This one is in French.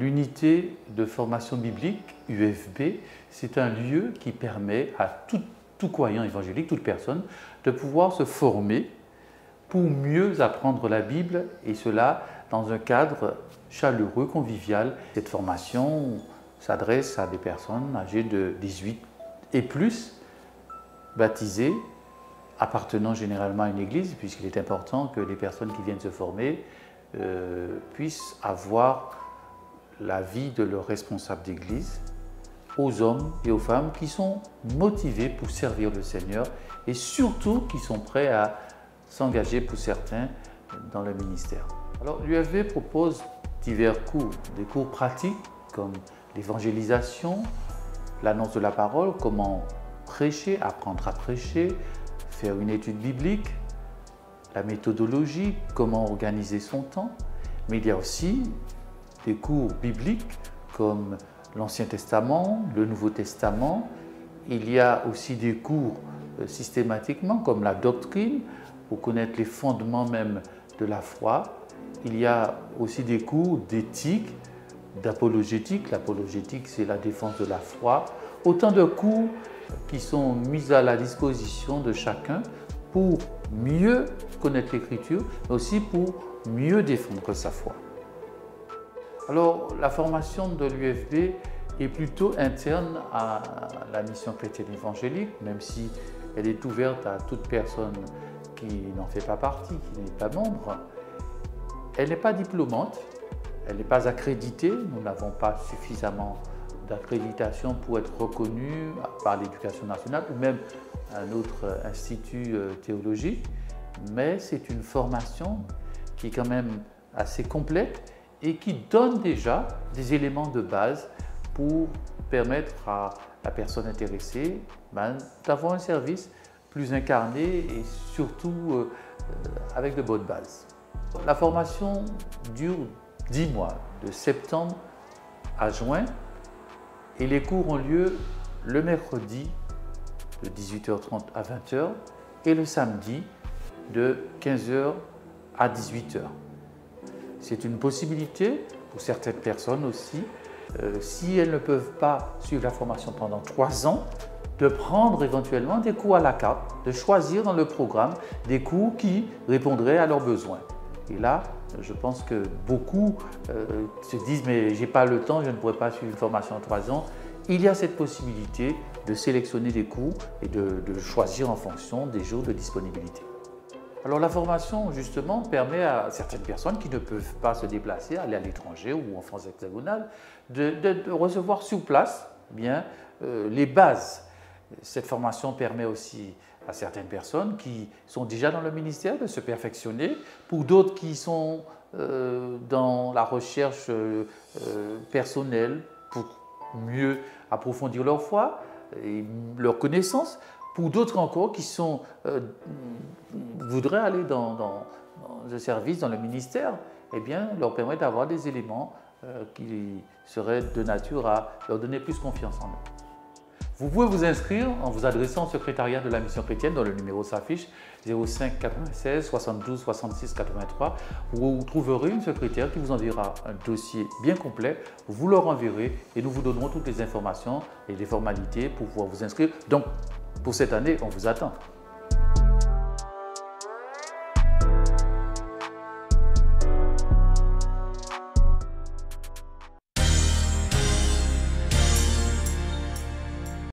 L'unité de formation biblique, UFB, c'est un lieu qui permet à tout croyant évangélique, toute personne, de pouvoir se former pour mieux apprendre la Bible, et cela dans un cadre chaleureux, convivial. Cette formation s'adresse à des personnes âgées de 18 et plus, baptisées, appartenant généralement à une église, puisqu'il est important que les personnes qui viennent se former puissent avoir la vie de leurs responsables d'église, aux hommes et aux femmes qui sont motivés pour servir le Seigneur et surtout qui sont prêts à s'engager pour certains dans le ministère. Alors l'UFB propose divers cours, des cours pratiques comme l'évangélisation, l'annonce de la parole, comment prêcher, apprendre à prêcher, faire une étude biblique, la méthodologie, comment organiser son temps, mais il y a aussi des cours bibliques comme l'Ancien Testament, le Nouveau Testament. Il y a aussi des cours systématiquement comme la doctrine, pour connaître les fondements même de la foi. Il y a aussi des cours d'éthique, d'apologétique. L'apologétique, c'est la défense de la foi. Autant de cours qui sont mis à la disposition de chacun pour mieux connaître l'Écriture, mais aussi pour mieux défendre sa foi. Alors, la formation de l'UFB est plutôt interne à la mission chrétienne évangélique, même si elle est ouverte à toute personne qui n'en fait pas partie, qui n'est pas membre. Elle n'est pas diplômante, elle n'est pas accréditée, nous n'avons pas suffisamment d'accréditation pour être reconnue par l'Éducation nationale ou même un autre institut théologique, mais c'est une formation qui est quand même assez complète et qui donne déjà des éléments de base pour permettre à la personne intéressée d'avoir un service plus incarné et surtout avec de bonnes bases. La formation dure 10 mois, de septembre à juin, et les cours ont lieu le mercredi de 18h30 à 20h et le samedi de 15h à 18h. C'est une possibilité pour certaines personnes aussi, si elles ne peuvent pas suivre la formation pendant 3 ans, de prendre éventuellement des cours à la carte, de choisir dans le programme des cours qui répondraient à leurs besoins. Et là, je pense que beaucoup se disent « mais j'ai pas le temps, je ne pourrais pas suivre une formation en 3 ans ». Il y a cette possibilité de sélectionner des cours et de choisir en fonction des jours de disponibilité. Alors la formation, justement, permet à certaines personnes qui ne peuvent pas se déplacer, aller à l'étranger ou en France hexagonale, de recevoir sur place les bases. Cette formation permet aussi à certaines personnes qui sont déjà dans le ministère de se perfectionner, pour d'autres qui sont dans la recherche personnelle pour mieux approfondir leur foi et leur connaissance, pour d'autres encore qui voudraient aller dans le service, dans le ministère, eh bien, leur permet d'avoir des éléments qui seraient de nature à leur donner plus confiance en eux. Vous pouvez vous inscrire en vous adressant au secrétariat de la mission chrétienne dont le numéro s'affiche 05 96 72 66 83 où vous trouverez une secrétaire qui vous enverra un dossier bien complet. Vous le renverrez et nous vous donnerons toutes les informations et les formalités pour pouvoir vous inscrire. Donc, pour cette année, on vous attend.